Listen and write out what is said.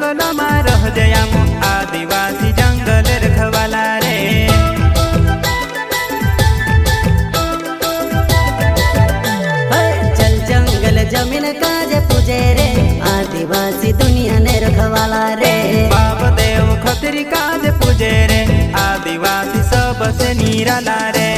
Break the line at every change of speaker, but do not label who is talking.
जंगलમાં રહજે આમ आदिवासी जंगल रखवाला रे।
चल जंगल जमीन काजे पूजे रे आदिवासी दुनिया ने रखवाला रे।
बाप देव खतरी काजे पूजे रे आदिवासी सबसे निराला रे।